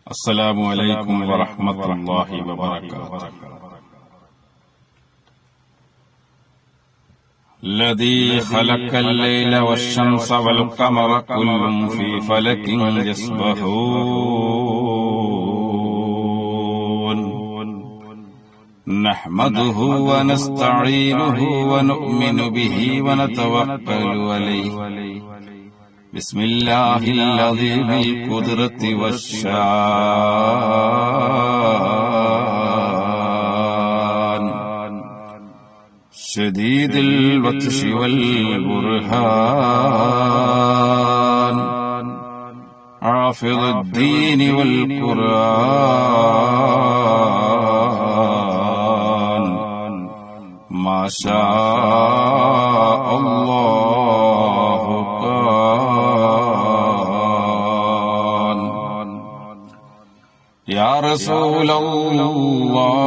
السلام عليكم ورحمة الله وبركاته. الذي خلق الليل والشمس والقمر كل في فلك يسبحون نحمده ونستعينه ونؤمن به ونتوكل عليه بسم الله الذي بالقدرة والشان شديد البطش والبرهان حافظ الدين والقرآن ما شاء الله كان يا رسول الله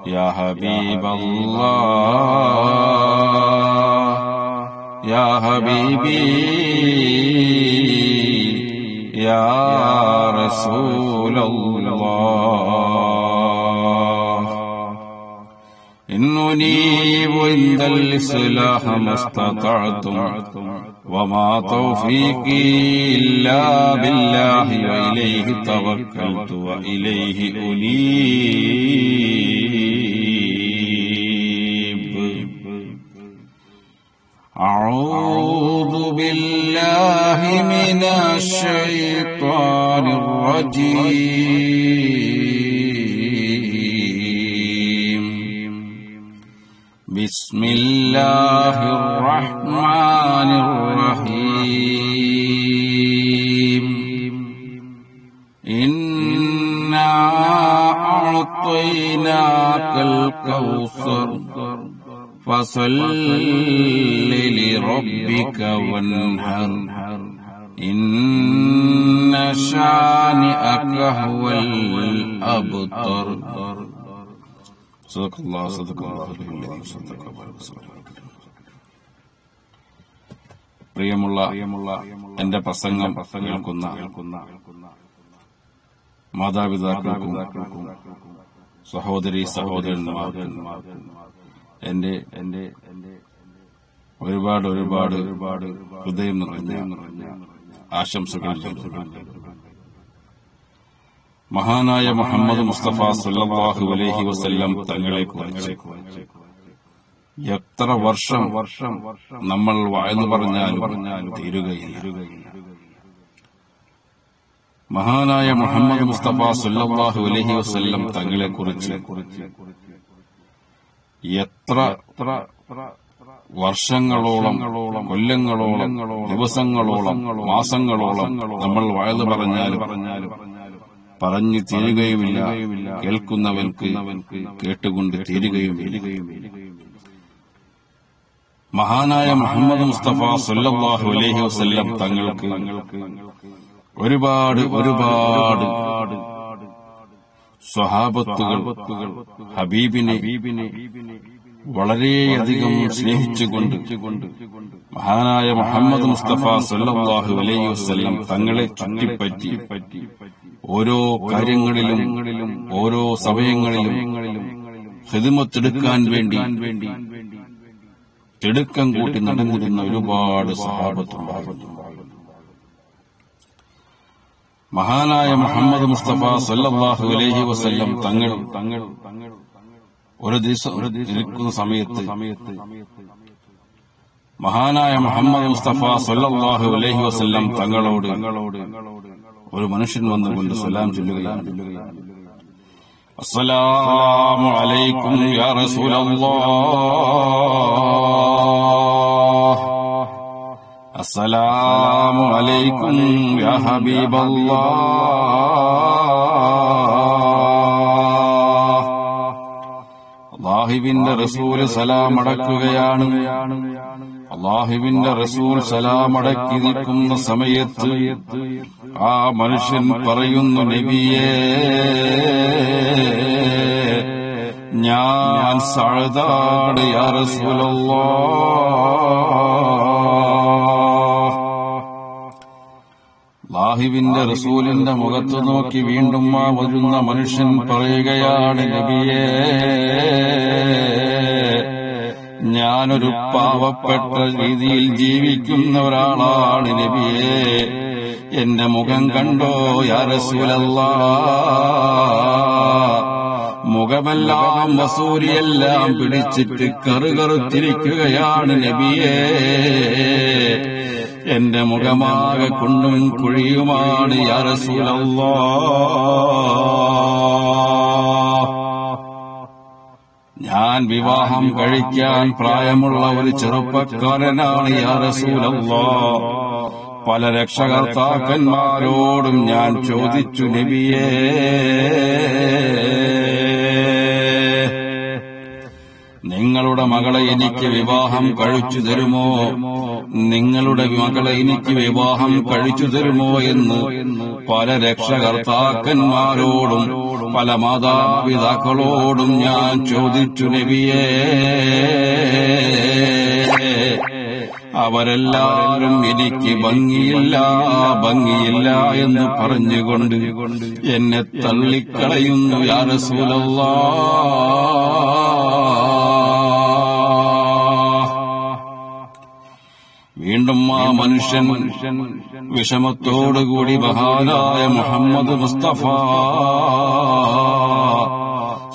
يا حبيب الله يا حبيبي يا رسول الله إنني عند الإصلاح ما استطعت وما توفيقي إلا بالله وإليه توكلت وإليه أنيب أعوذ بالله من الشيطان الرجيم بسم الله الرحمن الرحيم إنا أعطيناك الكوثر فصل لربك وانحر إن شانئك هو الأبتر صدق الله الذي صدق പ്രിയമുള്ള എന്റെ പ്രസംഗം കേൾക്കുന്ന മാതാപിതാക്കൾക്കും സഹോദരി സഹോദരന്മാർക്കും എന്റെ ഒരുപാട് ഹൃദയം നിറഞ്ഞ ആശംസകൾ. മഹാനായ മുഹമ്മദ് മുസ്തഫ സല്ലല്ലാഹു അലൈഹി വസല്ലം തങ്ങളെ കുറിച്ച് എത്ര വർഷം നമ്മൾ വാഴ്ന്നു പറഞ്ഞാലും തീരുകയില്ല. മഹാനായ മുഹമ്മദ് മുസ്തഫ സല്ലല്ലാഹു അലൈഹി വസല്ലം തങ്ങളെ കുറിച്ച് എത്ര വർഷങ്ങളോളം, കൊല്ലങ്ങളോളം, ദിവസങ്ങളോളം, മാസങ്ങളോളം നമ്മൾ വാഴ്ന്നു പറഞ്ഞാലും പറഞ്ഞു തീരുകയുമില്ല. കേൾക്കുന്നവർക്ക് കേട്ടുകൊണ്ട് തീരുകയുമില്ല. മഹാനായ മുഹമ്മദ് മുസ്തഫ സല്ലല്ലാഹു അലൈഹി വസല്ലം തങ്ങൾക്ക് ഒരുപാട് സ്വഹാബത്തുകൾ ഹബീബിനെ വളരെയധികം സ്നേഹിച്ചുകൊണ്ട് മഹാനായ മുഹമ്മദ് മുസ്തഫ സല്ലല്ലാഹു അലൈഹി വസല്ലം തങ്ങളെ ചുറ്റിപ്പറ്റി ഓരോ കാര്യങ്ങളിലും ഓരോ സമയങ്ങളിലും ഖിദ്മത്തെടുക്കാൻ വേണ്ടി തിടുക്കം കൂട്ടി നടന്നിരുന്ന ഒരുപാട് സഹാബത്തുണ്ടായിരുന്നു. മഹാനായ മുഹമ്മദ് മുസ്തഫ സല്ലല്ലാഹു അലൈഹി വസല്ലം തങ്ങൾ ഒരു ദിവസം ഇരിക്കുന്ന സമയത്ത് മഹാനായ മുഹമ്മദ് മുസ്തഫ സല്ലല്ലാഹു അലൈഹി വസല്ലം തങ്ങളോട് ഒരു മനുഷ്യൻ വന്നുകൊണ്ട് സലാം ചൊല്ലുകയാണ്. അസ്സലാമു അലൈക്കും യാ റസൂലല്ലാഹ് അസ്സലാമു അലൈക്കും യാ ഹബീബല്ലാഹ്. അല്ലാഹുവിന്റെ റസൂൽ സലാം അടക്കുകയാണ്. അല്ലാഹുവിന്റെ റസൂൽ സലാം അടക്കി നിൽക്കുന്ന സമയത്ത് ആ മനുഷ്യൻ പറയുന്നു, നബിയേ, ഞാൻ സഅദാണ് യാ റസൂലല്ലാഹ്. അല്ലാഹുവിന്റെ റസൂലിന്റെ മുഖത്ത് നോക്കി വീണ്ടും ആ വരുന്ന മനുഷ്യൻ പറയുകയാണ്, നബിയേ, ഞാനൊരു പാവപ്പെട്ട രീതിയിൽ ജീവിക്കുന്ന ഒരാളാണ് നബിയേ, എന്റെ മുഖം കണ്ടോ യാ റസൂലല്ലാഹ്? മുഖമെല്ലാം വസൂരിയെല്ലാം പിടിച്ചിട്ട് കറുകറുത്തിരിക്കുകയാണ് നബിയേ, എന്റെ മുഖമാകെ കുണ്ടും കുഴിയുമാണ് യാ റസൂലല്ലാഹ്. ഞാൻ വിവാഹം കഴിക്കാൻ പ്രായമുള്ള ഒരു ചെറുപ്പക്കാരനാണ് യാ റസൂലല്ലാഹ്. പല രക്ഷകർത്താക്കന്മാരോടും ഞാൻ ചോദിച്ചു നബിയേ, നിങ്ങളുടെ മകളെ എനിക്ക് വിവാഹം കഴിച്ചു തരുമോ, നിങ്ങളുടെ മകളെ എനിക്ക് വിവാഹം കഴിച്ചു തരുമോ എന്ന് പല രക്ഷകർത്താക്കന്മാരോടും പല മാതാപിതാക്കളോടും ഞാൻ ചോദിച്ചു നബിയേ. അവരെല്ലാവരും എനിക്ക് ഭംഗിയില്ല ഭംഗിയില്ല എന്ന് പറഞ്ഞുകൊണ്ട് എന്നെ തള്ളിക്കളയുന്നു യാ റസൂലല്ലാഹ്. വീണ്ടും ആ മനുഷ്യൻ വിഷമത്തോടുകൂടി മഹാനായ മുഹമ്മദ് മുസ്തഫ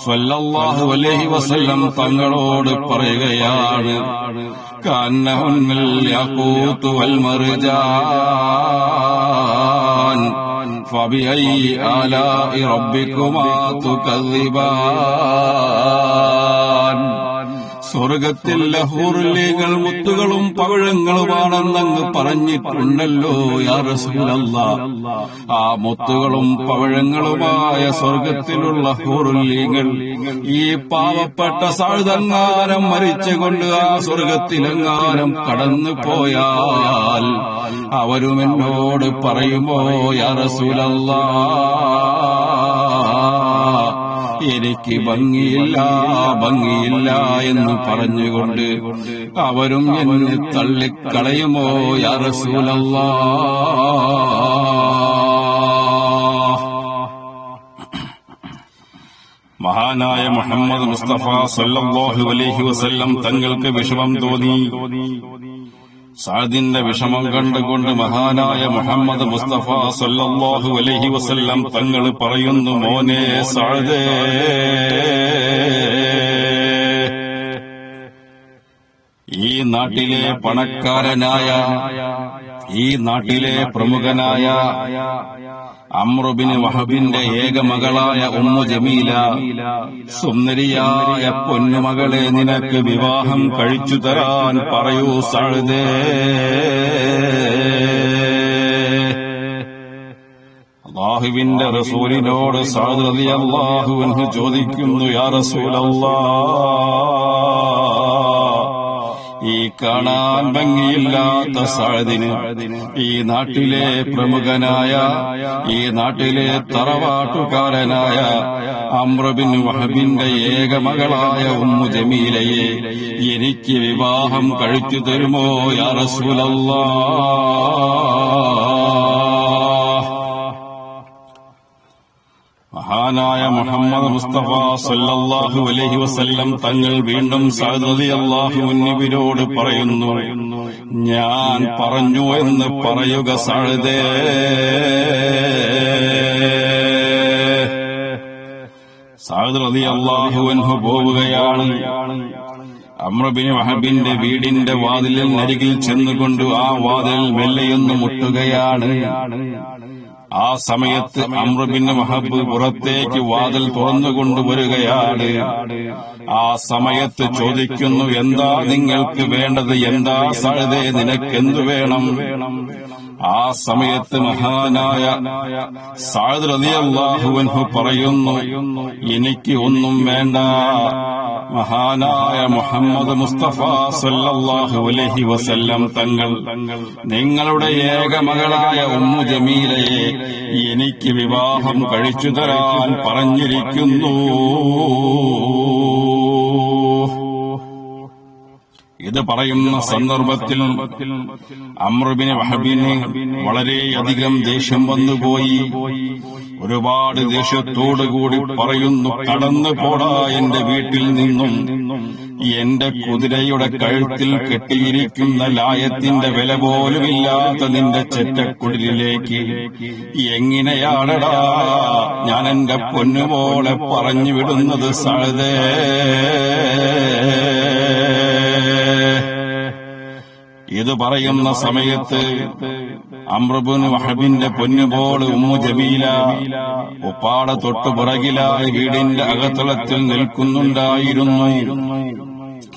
സ്വല്ലല്ലാഹു അലൈഹി വസല്ലം തങ്ങളോട് പറയുകയാണ്, കന്നഹുന്നൽ യാഖൂത്ത് വൽ മർജാൻ ഫബിഅയ്യി ആലാഇ റബ്ബികുമാ തുകദ്ദിബാൻ. സ്വർഗത്തിൽ ഹൂറുൽ മുത്തുകളും പവിഴങ്ങളുമാണെന്നങ്ങ് പറഞ്ഞിട്ടുണ്ടല്ലോ യാ റസൂലല്ലാഹ്. ആ മുത്തുകളും പവിഴങ്ങളുമായ സ്വർഗത്തിലുള്ള ഹൂറുൽ ഈ പാവപ്പെട്ട സഅദങ്ങാനം മരിച്ചുകൊണ്ട് ആ സ്വർഗത്തിലെങ്ങാനം കടന്നു പോയാൽ അവരും എന്നോട് പറയുമോ യാ റസൂലല്ലാഹ്, എനിക്ക് ഭംഗിയില്ല ഭംഗിയില്ല എന്ന് പറഞ്ഞുകൊണ്ട് അവരും എന്നെ തള്ളിക്കളയുമോ യാ റസൂലല്ലാഹ്. മഹാനായ മുഹമ്മദ് മുസ്തഫ സല്ലല്ലാഹു അലൈഹി വസല്ലം തങ്ങൾക്ക് വിഷമം തോന്നി. സഅദിന്റെ വിഷമം കണ്ടുകൊണ്ട് മഹാനായ മുഹമ്മദ് മുസ്തഫ സല്ലല്ലാഹു അലൈഹി വസല്ലം തങ്ങൾ പറയുന്നു, മോനെ സഅദേ, ഈ നാട്ടിലെ പണക്കാരനായ, ഈ നാട്ടിലെ പ്രമുഖനായ അംറുബിന് വഹബിന്റെ ഏക മകളായ ഉമ്മു ജമീല, സുന്ദരിയായ പൊന്നുമകളെ നിനക്ക് വിവാഹം കഴിച്ചു തരാൻ പറയൂ സഅദേ. അല്ലാഹുവിന്റെ റസൂലിനോട് സഅദ് റളിയല്ലാഹു അൻഹു ചോദിക്കുന്നു, യാ റസൂലല്ലാഹ്, ഈ കാണാൻ ഭംഗിയില്ലാത്ത സഅദിന് ഈ നാട്ടിലെ പ്രമുഖനായ, ഈ നാട്ടിലെ തറവാട്ടുകാരനായ അംറുബിൻ വഹബിന്റെ ഏക മകളായ ഉമ്മു ജമീലയെ എനിക്ക് വിവാഹം കഴിച്ചു തരുമോ യാ റസൂലല്ലാഹ്? മഹാനായ മുഹമ്മദ് മുസ്തഫ സല്ലല്ലാഹു അലൈഹി വസല്ലം തങ്ങൾ വീണ്ടും സഅദ് റളിയല്ലാഹു അൻഹുവിനോട് പറയുന്നു, ഞാൻ പറഞ്ഞു എന്ന് പറയുക സഅദേ. സഅദ് റളിയല്ലാഹു അൻഹു പോവുകയാണ്. അംറുബിന് വഹബിന്റെ വീടിന്റെ വാതിലിൽ അരികിൽ ചെന്നുകൊണ്ട് ആ വാതിൽ മെല്ലെയൊന്ന് മുട്ടുകയാണ്. ആ സമയത്ത് അംറുബിന് വഹബ് പുറത്തേക്ക് വാതിൽ തുറന്നുകൊണ്ടുവരികയാണ്. ആ സമയത്ത് ചോദിക്കുന്നു, എന്താ നിങ്ങൾക്ക് വേണ്ടത്, എന്താ സഅദേ, നിനക്കെന്തു വേണം? ആ സമയത്ത് മഹാനായ സഅദ് റളിയല്ലാഹു അൻഹു പറയുന്നു, എനിക്ക് ഒന്നും വേണ്ട. മഹാനായ മുഹമ്മദ് മുസ്തഫ സല്ലല്ലാഹു അലൈഹി വസല്ലം തങ്ങൾ നിങ്ങളുടെ ഏക മകളായ ഉമ്മു ജമീലയെ എനിക്ക് വിവാഹം കഴിച്ചു തരാൻ പറഞ്ഞിരിക്കുന്നു. ഇത് പറയുന്ന സന്ദർഭത്തിൽ അംർ ബിൻ വഹബിന് വളരെയധികം ദേഷ്യം വന്നുപോയി. ഒരുപാട് ദേഷ്യത്തോടുകൂടി പറയുന്നു, കടന്നു പോടാ എന്റെ വീട്ടിൽ നിന്നും. എന്റെ കുതിരയുടെ കഴുത്തിൽ കെട്ടിയിരിക്കുന്ന ലായത്തിന്റെ വില പോലുമില്ലാത്ത നിന്റെ ചെറ്റക്കുടിലേക്ക് എങ്ങനെയാണടാ ഞാൻ എന്റെ പൊന്നുപോലെ പറഞ്ഞു വിടുന്നത് സഅദേ? ഇത് പറയുന്ന സമയത്ത് അംർ ബിൻ വഹബിന്റെ പൊന്നുപോലെ ഉമ്മു ജമീല ഉപ്പാടെ തൊട്ടുപുറകിലായി വീടിന്റെ അകത്തളത്തിൽ നിൽക്കുന്നുണ്ടായിരുന്നു.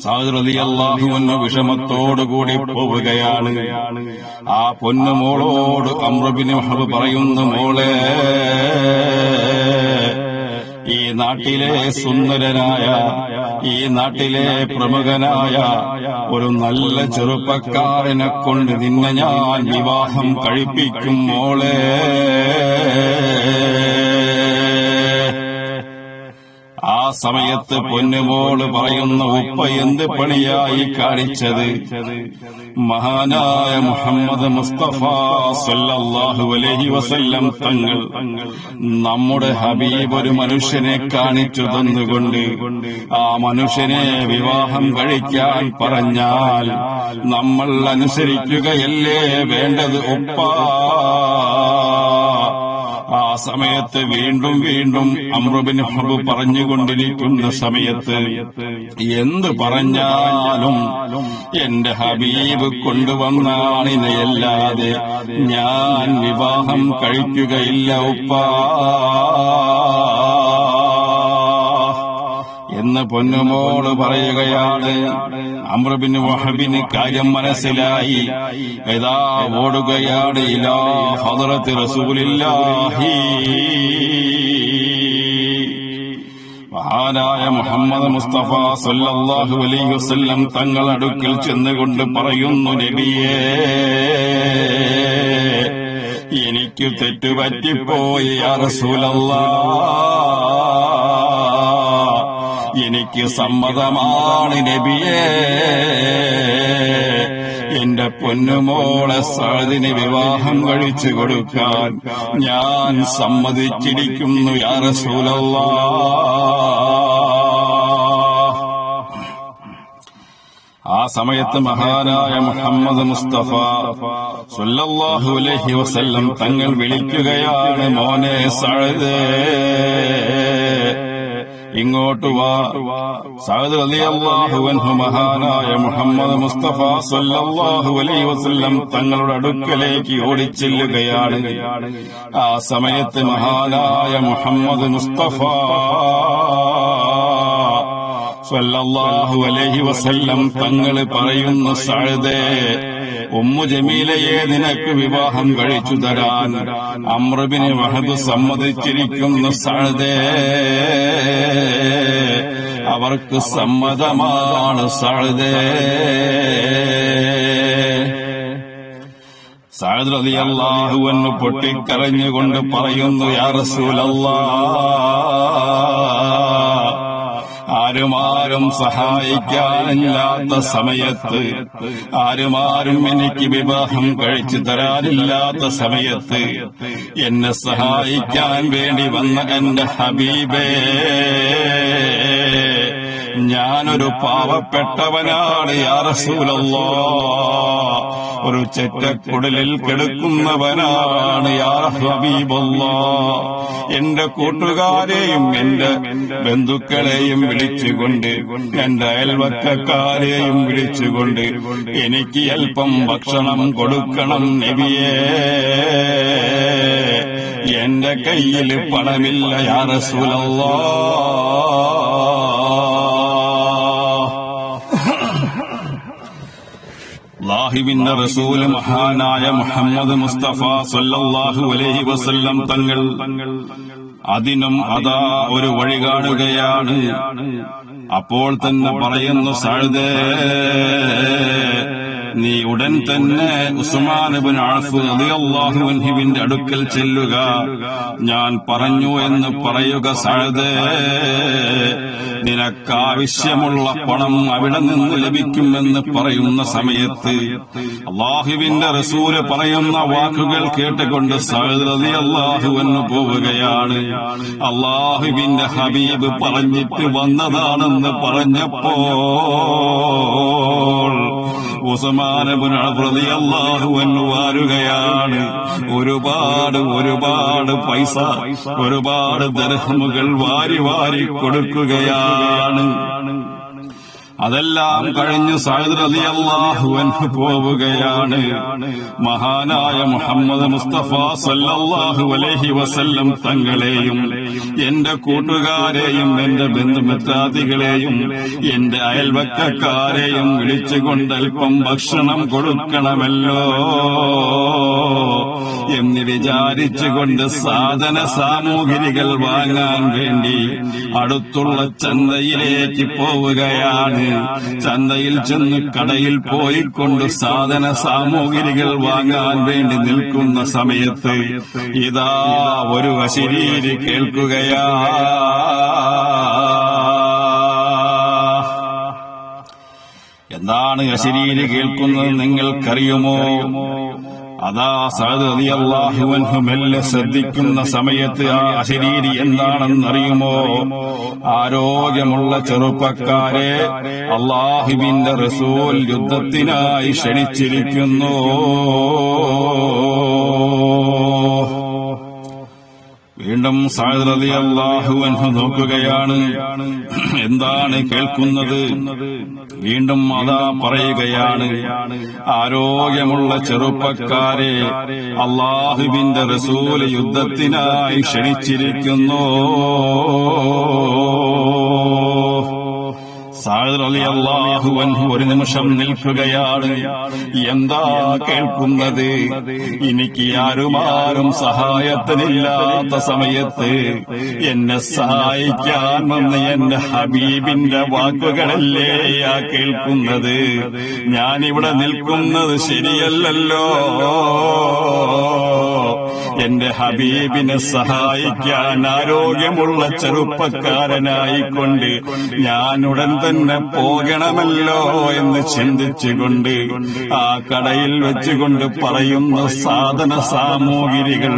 സഅദ് റളിയല്ലാഹു അൻഹു വിഷമത്തോടുകൂടി പോവുകയാണ്. ആ പൊന്നുമോളോട് അംർ ബിൻ വഹബ് പറയുന്നു, മോളെ, ഈ നാട്ടിലെ സുന്ദരനായ, ഈ നാട്ടിലെ പ്രമുഖനായ ഒരു നല്ല ചെറുപ്പക്കാരനെ കൊണ്ട് നിന്നെ ഞാൻ വിവാഹം കഴിപ്പിക്കും മോളെ. ആ സമയത്ത് പൊന്നുമോള് പറയുന്ന, ഉപ്പ എന്ത് പണിയായി കാണിച്ചത്? മഹാനായ മുഹമ്മദ് മുസ്തഫ സല്ലല്ലാഹു അലൈഹി വസല്ലം തങ്ങൾ നമ്മുടെ ഹബീബ് ഒരു മനുഷ്യനെ കാണിച്ചു തന്നുകൊണ്ട് ആ മനുഷ്യനെ വിവാഹം കഴിക്കാൻ പറഞ്ഞാൽ നമ്മൾ അനുസരിക്കുകയല്ലേ വേണ്ടത് ഉപ്പ? ആ സമയത്ത് വീണ്ടും വീണ്ടും അംർ ബിൻ വഹബ് പറഞ്ഞുകൊണ്ടിരിക്കുന്ന സമയത്ത് എന്ത് പറഞ്ഞാലും എന്റെ ഹബീബ് കൊണ്ടുവന്നാണിനെയല്ലാതെ ഞാൻ വിവാഹം കഴിക്കുകയില്ല ഉപ്പ എന്ന് പൊന്നുമോള് പറയുകയാണ്. അംർ ബിൻ വഹബിന് കാര്യം മനസ്സിലായി. ഇതാ ഓടുകയാണ് ഇലാ ഹദ്റത്തി റസൂലില്ലാഹി. മഹാനായ മുഹമ്മദ് മുസ്തഫ സല്ലല്ലാഹു അലൈഹി വസല്ലം തങ്ങൾ അടുക്കൽ ചെന്നുകൊണ്ട് പറയുന്നു, നബിയേ, എനിക്ക് തെറ്റുപറ്റിപ്പോയി യാ റസൂലല്ലാഹ്, എനിക്ക് സമ്മതമാണ് നബിയേ, എന്റെ പൊന്നുമോളെ സഅദിന് വിവാഹം കഴിച്ചു കൊടുക്കാൻ ഞാൻ സമ്മതിച്ചിരിക്കുന്നു യാ റസൂലല്ലാഹ്. ആ സമയത്ത് മഹാനായ മുഹമ്മദ് മുസ്തഫ സല്ലല്ലാഹു അലൈഹി വസല്ലം തങ്ങൾ വിളിക്കുകയാണ്, മോനെ സഅദേ, ഇങ്ങോട്ട് വാ. സഅദ് റളിയല്ലാഹു അൻഹു മഹാനായ മുഹമ്മദ് മുസ്തഫ സല്ലല്ലാഹു അലൈഹി വസല്ലം തങ്ങളുടെ അടുക്കലേക്ക് ഓടിച്ചെല്ലുകയാണ്. ആ സമയത്ത് മഹാനായ മുഹമ്മദ് മുസ്തഫ സല്ലല്ലാഹു അലൈഹി വസല്ലം തങ്ങൾ പറയുന്നു, സഅദേ, ഉമ്മു ജമീലയെ നിനക്ക് വിവാഹം കഴിച്ചു തരാൻ അംർ ബിൻ വഹബ് സമ്മതിച്ചിരിക്കുന്നു സഅദേ, അവർക്ക് സമ്മതമാണ് സഅദേ. സഅദ് റളിയല്ലാഹു അൻഹു പൊട്ടിക്കരഞ്ഞുകൊണ്ട് പറയുന്നു, യാ റസൂലല്ലാഹ്, ആരുമാരും സഹായിക്കാനില്ലാത്ത സമയത്ത്, ആരുമാരും എനിക്ക് വിവാഹം കഴിച്ചു തരാനില്ലാത്ത സമയത്ത് എന്നെ സഹായിക്കാൻ വേണ്ടി വന്ന എന്റെ ഹബീബേ, ഞാനൊരു പാവപ്പെട്ടവനാണ് യാ റസൂലല്ലാഹ്, ഒരു ചെറ്റക്കുടലിൽ കിടക്കുന്നവനാണ് യാ ഹബീബല്ലാഹ്. എന്റെ കൂട്ടുകാരെയും എന്റെ ബന്ധുക്കളെയും വിളിച്ചുകൊണ്ട്, എന്റെ അയൽവക്കക്കാരെയും വിളിച്ചുകൊണ്ട് എനിക്ക് അല്പം ഭക്ഷണം കൊടുക്കണം നബിയേ, എന്റെ കയ്യിൽ പണമില്ല യാ റസൂലല്ലാഹ്. അല്ലാഹുവിന്റെ റസൂൽ മഹാനായ മുഹമ്മദ് മുസ്തഫ സല്ലല്ലാഹു അലൈഹി വസല്ലം തങ്ങൾ അതിനും അതാ ഒരു വഴി കാണുകയാണ്. അപ്പോൾ തന്നെ പറയുന്നു, സഅദേ, നീ ഉടൻ തന്നെ ഉസ്മാൻ ഇബ്നു അഫ്ഫാൻ റളിയല്ലാഹു അൻഹുവിന്റെ അടുക്കൽ ചെല്ലുക. ഞാൻ പറഞ്ഞു എന്ന് പറയുക സഅദേ, നിനക്കാവശ്യമുള്ള പണം അവിടെ നിന്ന് ലഭിക്കുമെന്ന് പറയുന്ന സമയത്ത് അല്ലാഹുവിന്റെ റസൂല് പറയുന്ന വാക്കുകൾ കേട്ടുകൊണ്ട് സഅദ് റളിയല്ലാഹു അൻഹു പോവുകയാണ്. അല്ലാഹുവിന്റെ ഹബീബ് പറഞ്ഞിട്ട് വന്നതാണെന്ന് പറഞ്ഞപ്പോൾ ഉസ്മാൻ ഇബ്നു അഫ്ഫാൻ റളിയല്ലാഹു അൻഹു വാരുകയാണ്. ഒരുപാട് പൈസ, ഒരുപാട് ദിർഹമുകൾ വാരി വാരി കൊടുക്കുകയാണ്. അതെല്ലാം കഴിഞ്ഞ് സഅദ് റളിയല്ലാഹു അൻഹു പോവുകയാണ്. മഹാനായ മുഹമ്മദ് മുസ്തഫ സല്ലല്ലാഹു അലൈഹി വസല്ലം തങ്ങളെയും എന്റെ കൂട്ടുകാരെയും എന്റെ ബന്ധുമിത്രാദികളെയും എന്റെ അയൽവക്കക്കാരെയും വിളിച്ചുകൊണ്ട് അല്പം ഭക്ഷണം കൊടുക്കണമല്ലോ എന്ന് വിചാരിച്ചുകൊണ്ട് സാധന സാമഗ്രികൾ വാങ്ങാൻ വേണ്ടി അടുത്തുള്ള ചന്തയിലേക്ക് പോവുകയാണ്. ചന്തയിൽ ചെന്ന് കടയിൽ പോയിക്കൊണ്ട് സാധന സാമഗ്രികൾ വാങ്ങാൻ വേണ്ടി നിൽക്കുന്ന സമയത്ത് ഇതാ ഒരു അശരീരി കേൾക്കുകയാ. എന്താണ് അശരീരി കേൾക്കുന്നത് നിങ്ങൾക്കറിയുമോ? അതാ സഅദ് റളിയല്ലാഹു അൻഹു മെല്ലെ ശ്രദ്ധിക്കുന്ന സമയത്ത് ആ അശരീരി എന്താണെന്നറിയുമോ? ആരോഗ്യമുള്ള ചെറുപ്പക്കാരെ അല്ലാഹുവിന്റെ റസൂൽ യുദ്ധത്തിനായി ക്ഷണിച്ചിരിക്കുന്നു. വീണ്ടും സഅദ് റളിയല്ലാഹു അൻഹു നോക്കുകയാണ്, എന്താണ് കേൾക്കുന്നത്? വീണ്ടും അതാ പറയുകയാണ്, ആരോഗ്യമുള്ള ചെറുപ്പക്കാരെ അല്ലാഹുവിന്റെ റസൂല് യുദ്ധത്തിനായി ക്ഷണിച്ചിരിക്കുന്നു. സഅദ് റളിയല്ലാഹു അൻഹു ഒരു നിമിഷം നിൽക്കുകയാണ്. എന്താ കേൾക്കുന്നത്? എനിക്ക് ആരും സഹായത്തിനില്ലാത്ത സമയത്ത് എന്നെ സഹായിക്കാൻ വന്ന എന്റെ ഹബീബിന്റെ വാക്കുകളല്ലേ ആ കേൾക്കുന്നത്? ഞാനിവിടെ നിൽക്കുന്നത് ശരിയല്ലല്ലോ. എന്റെ ഹബീബിനെ സഹായിക്കാൻ ആരോഗ്യമുള്ള ചെറുപ്പക്കാരനായിക്കൊണ്ട് ഞാൻ ഉടൻ തന്നെ പോകണമല്ലോ എന്ന് ചിന്തിച്ചുകൊണ്ട് ആ കടയിൽ വെച്ചുകൊണ്ട് പറയുന്ന സാധന സാമഗ്രികൾ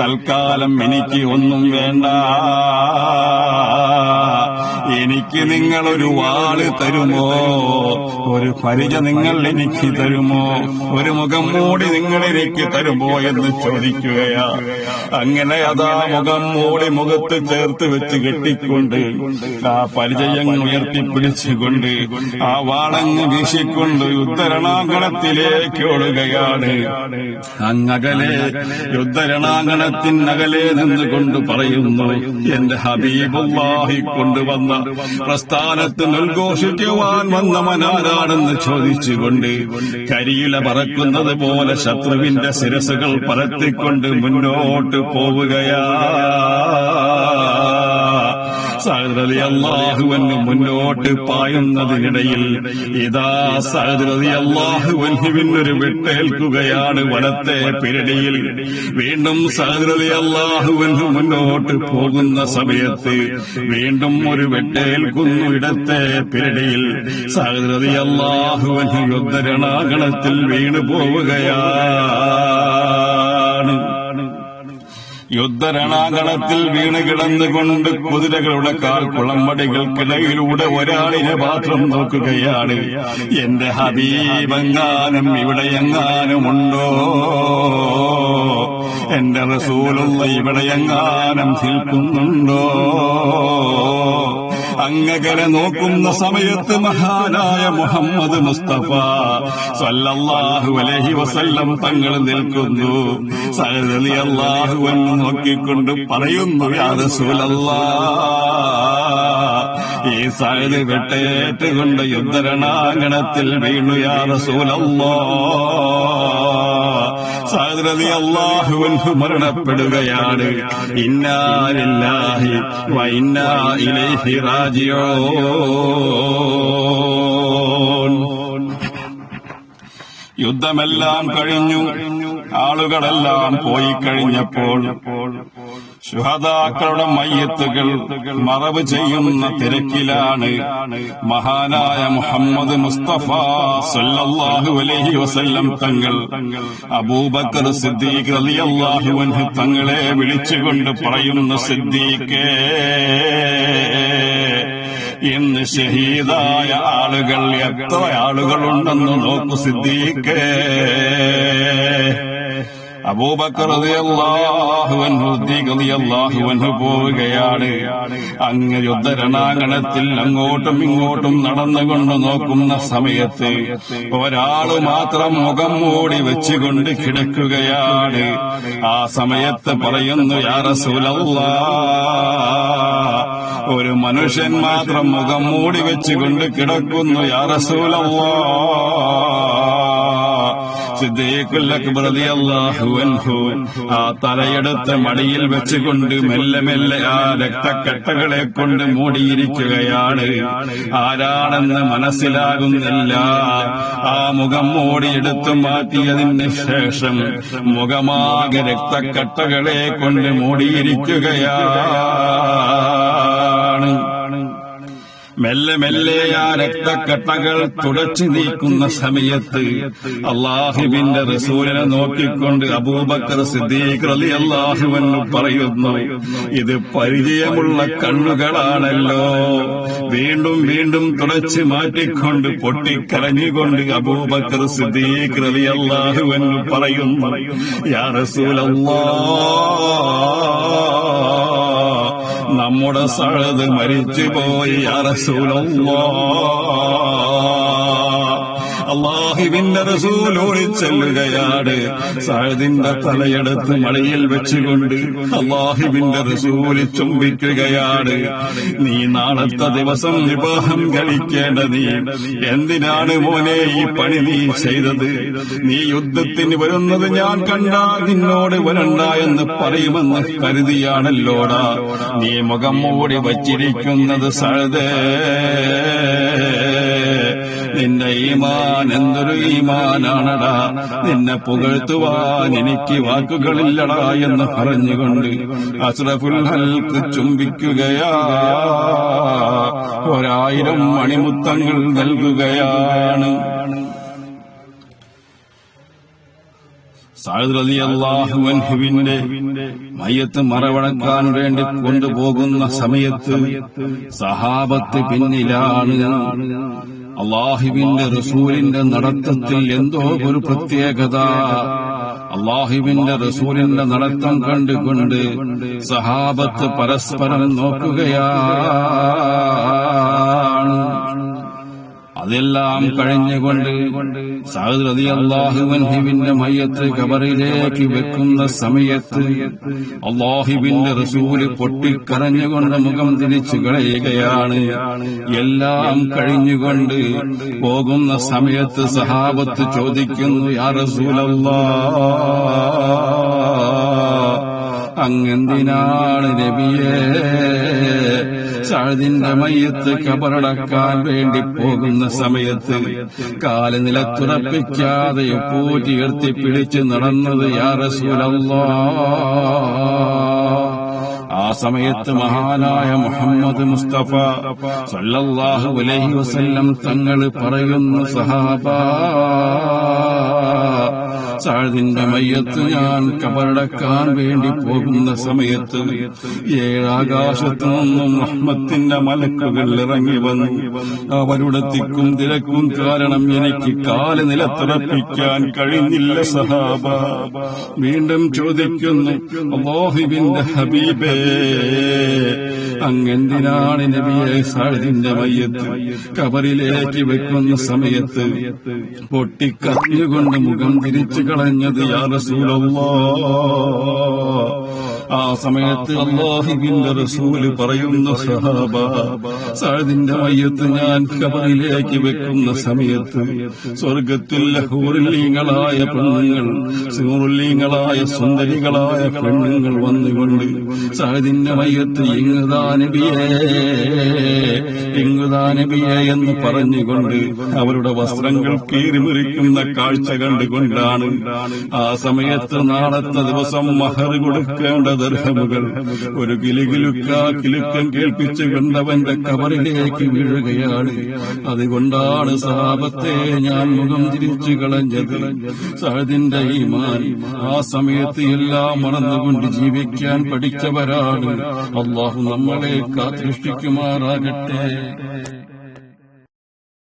തൽക്കാലം എനിക്ക് ഒന്നും വേണ്ട, എനിക്ക് നിങ്ങളൊരു വാള് തരുമോ? ഒരു പരിച നിങ്ങൾ എനിക്ക് തരുമോ? ഒരു മുഖം മൂടി നിങ്ങൾ എനിക്ക് തരുമോ എന്ന് ചോദിക്കുകയാ. അങ്ങനെ അതാ മുഖം മൂടി മുഖത്ത് ചേർത്ത് വെച്ച് കെട്ടിക്കൊണ്ട് ആ പരിചയം ഉയർത്തിപ്പിടിച്ചുകൊണ്ട് ആ വാളങ്ങ് വീശിക്കൊണ്ട് യുദ്ധരണാങ്കണത്തിലേക്ക് ഓടുകയാണ്. അങ്ങകലെ യുദ്ധരണാങ്കണത്തിനകലെ നിന്നുകൊണ്ട് പറയുന്നു, എന്റെ ഹബീബുല്ലാഹി കൊണ്ടുവന്ന പ്രസ്ഥാനത്തിന് ഉദ്ഘോഷിക്കുവാൻ വന്നവനാരാണെന്ന് ചോദിച്ചുകൊണ്ട് കരിയില പറക്കുന്നത് പോലെ ശത്രുവിന്റെ ശിരസുകൾ പരത്തിക്കൊണ്ട് മുന്നോട്ട് പോവുകയാ. സഅദ് റളിയല്ലാഹു അൻഹു മുന്നോട്ട് പായുന്നതിനിടയിൽ ഇതാ സഅദ് റളിയല്ലാഹു അൻഹുവിനൊരു വെട്ടേൽക്കുകയാണ് വലത്തെ പിരടിയിൽ. വീണ്ടും സഅദ് റളിയല്ലാഹു അൻഹു മുന്നോട്ട് പോകുന്ന സമയത്ത് വീണ്ടും ഒരു വെട്ടേൽക്കുന്നു ഇടത്തെ പിരടിയിൽ. സഅദ് റളിയല്ലാഹു അൻഹു യുദ്ധരണാങ്കണത്തിൽ വീണു പോവുകയാണ്. യുദ്ധരണാങ്കണത്തിൽ വീണ് കിടന്നുകൊണ്ട് കുതിരകളുടെ കാൽക്കുളമ്പടികൾക്കിടയിലൂടെ ഒരാളിനെ മാത്രം നോക്കുകയാണ്. എന്റെ ഹബീബെങ്ങാനും ഇവിടെയെങ്ങാനുമുണ്ടോ? എന്റെ റസൂലുള്ള ഇവിടെയെങ്ങാനും നിൽക്കുന്നുണ്ടോ? അങ്ങകലെ നോക്കുന്ന സമയത്ത് മഹാനായ മുഹമ്മദ് മുസ്തഫ സല്ലല്ലാഹു അലൈഹി വസല്ലം തങ്ങൾ നിൽക്കുന്നു. സഅദ് റളിയല്ലാഹു അൻഹു നോക്കിക്കൊണ്ട് പറയുന്നു, യാ റസൂലല്ലാഹ്, ഈ സഅദ് വെട്ടേറ്റുകൊണ്ട് യുദ്ധരണാങ്കണത്തിൽ വീണു, യാ റസൂലല്ലാഹ്. സഅദ് റളിയല്ലാഹു അൻഹു മരണപ്പെടുകയാണ്. ഇന്നാ ലില്ലാഹി വ ഇന്നാ ഇലൈഹി റാജിഊൻ. യുദ്ധമെല്ലാം കഴിഞ്ഞു, ആളുകളെല്ലാം പോയി കഴിഞ്ഞപ്പോൾ ശുഹദാക്കളുടെ മയ്യത്തുകൾ മറവ് ചെയ്യുന്ന തിരക്കിലാണ് മഹാനായ മുഹമ്മദ് മുസ്തഫ സല്ലല്ലാഹു അലൈഹി വസല്ലം തങ്ങൾ അബൂബക്കർ സിദ്ദീഖ് റളിയല്ലാഹു അൻഹു തങ്ങളെ വിളിച്ചുകൊണ്ട് പറയുന്ന, സിദ്ദീഖേ, ഇന്ന് ഷഹീദായ ആളുകൾ എത്ര ആളുകളുണ്ടെന്ന് നോക്കൂ സിദ്ദീഖേ. അബൂബക്കർ റളിയല്ലാഹു അൻഹു സിദ്ദീഖ് റളിയല്ലാഹു അൻഹു പോവുകയാണ്. അങ്ങ് യുദ്ധരണാങ്കണത്തിൽ അങ്ങോട്ടും ഇങ്ങോട്ടും നടന്നുകൊണ്ട് നോക്കുന്ന സമയത്ത് ഒരാള് മാത്രം മുഖം മൂടി വെച്ചുകൊണ്ട് കിടക്കുകയാണ്. ആ സമയത്ത് പറയുന്നു, യാ റസൂലല്ലാഹ്, ഒരു മനുഷ്യൻ മാത്രം മുഖം മൂടി വെച്ചുകൊണ്ട് കിടക്കുന്നു, യാ റസൂലല്ലാഹ്. സിദ്ദീഖുൽ അക്ബർ റളിയല്ലാഹു അൻഹു ആ തലയെടുത്ത് മടിയിൽ വെച്ചുകൊണ്ട് മെല്ലെ മെല്ലെ ആ രക്തക്കട്ടകളെ കൊണ്ട് മൂടിയിരിക്കുകയാണ്. ആരാണെന്ന് മനസ്സിലാകുന്നില്ല. ആ മുഖം മൂടിയെടുത്ത് മാറ്റിയതിന് ശേഷം മുഖമാകെ രക്തക്കട്ടകളെ കൊണ്ട് മൂടിയിരിക്കുകയാണ്. മെല്ലെ മെല്ലെ ആ രക്തക്കട്ടകൾ തുടച്ചു നീക്കുന്ന സമയത്ത് അല്ലാഹുവിന്റെ റസൂലിനെ നോക്കിക്കൊണ്ട് അബൂബക്കർ സിദ്ദീഖ് റളിയല്ലാഹു അൻഹു പറയുന്നു, ഇത് പരിചയമുള്ള കണ്ണുകളാണല്ലോ. വീണ്ടും വീണ്ടും തുടച്ചു മാറ്റിക്കൊണ്ട് പൊട്ടിക്കരഞ്ഞുകൊണ്ട് അബൂബക്കർ സിദ്ദീഖ് റളിയല്ലാഹു അൻഹു പറയുന്നു, യാ റസൂലല്ലാഹ്, നമ്മുടെ സഅദ് മരിച്ചുപോയി, യാ റസൂലല്ലാഹ്. അല്ലാഹുവിന്റെ റസൂൽ ഓടിച്ചെല്ലുകയാണ്. സഅദിന്റെ തലയെടുത്ത് മടിയിൽ വെച്ചുകൊണ്ട് അല്ലാഹുവിന്റെ റസൂൽ ചുംബിക്കുകയാണ്. നീ നാളത്തെ ദിവസം വിവാഹം കഴിക്കേണ്ട നീ എന്തിനാണ് മോനെ ഈ പണി നീ ചെയ്തത്? നീ യുദ്ധത്തിന് വരുന്നത് ഞാൻ കണ്ടാൽ നിന്നോട് വരണ്ട എന്ന് പറയുമെന്ന് കരുതിയാണല്ലോടാ നീ മുഖം മൂടി വച്ചിരിക്കുന്നത്. സഅദേ, നിന്റെ ഈമാൻ എന്തൊരു ഈമാനാണടാ, നിന്നെ പുകഴ്ത്തുവാൻ എനിക്ക് വാക്കുകളില്ലടാ എന്ന് പറഞ്ഞുകൊണ്ട് അഷ്റഫുൽ ഹൽഖ് ചുംബിക്കുകയാ. 1000 മണിമുത്തങ്ങൾ നൽകുകയാണ്. സഅദ് റളിയല്ലാഹു അൻഹുവിന്റെ മയ്യത്ത് മറവടക്കാൻ വേണ്ടി കൊണ്ടുപോകുന്ന സമയത്ത് സഹാബത്ത് പിന്നിലാണ്. അല്ലാഹുവിന്റെ റസൂലിന്റെ നടത്തത്തിൽ എന്തോ ഒരു പ്രത്യേകത. അല്ലാഹുവിന്റെ റസൂലിന്റെ നടത്തം കണ്ടുകൊണ്ട് സഹാബത്ത് പരസ്പരം നോക്കുകയാണ്. അതെല്ലാം കഴിഞ്ഞുകൊണ്ട് സഅദ് റളിയല്ലാഹു അൻഹുവിന്റെ മയ്യത്ത് ഖബറിലേക്ക് വെക്കുന്ന സമയത്ത് അല്ലാഹുവിന്റെ റസൂല് പൊട്ടിക്കരഞ്ഞുകൊണ്ട് മുഖം തിരിച്ചു കളയുകയാണ്. എല്ലാം കഴിഞ്ഞുകൊണ്ട് പോകുന്ന സമയത്ത് സഹാബത്ത് ചോദിക്കുന്നു, യാ റസൂലല്ലാഹ്, അങ്ങെന്തിനാണ് നബിയേ സഅദിന്റെ മയ്യത്ത് ഖബറടക്കാൻ വേണ്ടി പോകുന്ന സമയത്ത് കാല് നിലത്തുറപ്പിക്കാതെ പൂറ്റി ഉയർത്തിപ്പിടിച്ച് നടന്നത്? യാ റസൂലല്ലാഹ്. ആ സമയത്ത് മഹാനായ മുഹമ്മദ് മുസ്തഫ സല്ലല്ലാഹു അലൈഹി വസല്ലം തങ്ങൾ പറയുന്നു, സഹാബാ, സഅദിന്റെ മയ്യത്ത് ഞാൻ ഖബറടക്കാൻ വേണ്ടി പോകുന്ന സമയത്ത് 7 ആകാശത്തു നിന്നും റഹ്മത്തിന്റെ മലക്കുകൾ ഇറങ്ങി വന്നു. അവരുടെ തിക്കും തിരക്കും കാരണം എനിക്ക് കാല് നിലത്തുറപ്പിക്കാൻ കഴിഞ്ഞില്ല സഹാബ. വീണ്ടും ചോദിക്കുന്നു, അല്ലാഹുവിന്റെ ഹബീബേ, അങ്ങെന്തിനാണ് നബിയെ സഅദിന്റെ മയ്യത്ത് ഖബറിലേക്ക് വെക്കുന്ന സമയത്ത് പൊട്ടിക്കരഞ്ഞുകൊണ്ട് മുഖം തിരിച്ചു കളഞ്ഞത്? യാ റസൂലല്ലാഹ്, ആ സമയത്ത് അല്ലാഹുവിന്റെ റസൂല് പറയുന്നു, സഹാബ, സഅദിന്റെ മയ്യത്ത് ഞാൻ ഖബറിലേക്ക് വെക്കുന്ന സമയത്ത് സ്വർഗത്തിലെ ഹൂറുല്ലീങ്ങളായ പെണ്ണുങ്ങൾ, സൂറുല്ലീങ്ങളായ സുന്ദരികളായ പെണ്ണുങ്ങൾ വന്നുകൊണ്ട് സഅദിന്റെ മയ്യത്ത് ഇങ്ങുദാ നബിയേ എന്ന് പറഞ്ഞുകൊണ്ട് അവരുടെ വസ്ത്രങ്ങൾ കീറിമുറിക്കുന്ന കാഴ്ച കണ്ടുകൊണ്ടാണ് ആ സമയത്ത് നാളത്തെ ദിവസം മഹർ കൊടുക്കേണ്ട ദർഹമുകൾ ഒരു കിലുക്കം കേൾപ്പിച്ചുകൊണ്ട് അവന്റെ കബറിലേക്ക് വീഴുകയാണ്. അതുകൊണ്ടാണ് സഹാബത്തെ ഞാൻ മുഖം തിരിച്ചു കളഞ്ഞത്. സഅദിന്റെ ഈമാൻ ആ സമയത്ത് എല്ലാം മറന്നുകൊണ്ട് ജീവിക്കാൻ പഠിച്ചവരാണ്. അല്ലാഹു നമ്മളെ കാത്തുരക്ഷിക്കുമാറാകട്ടെ.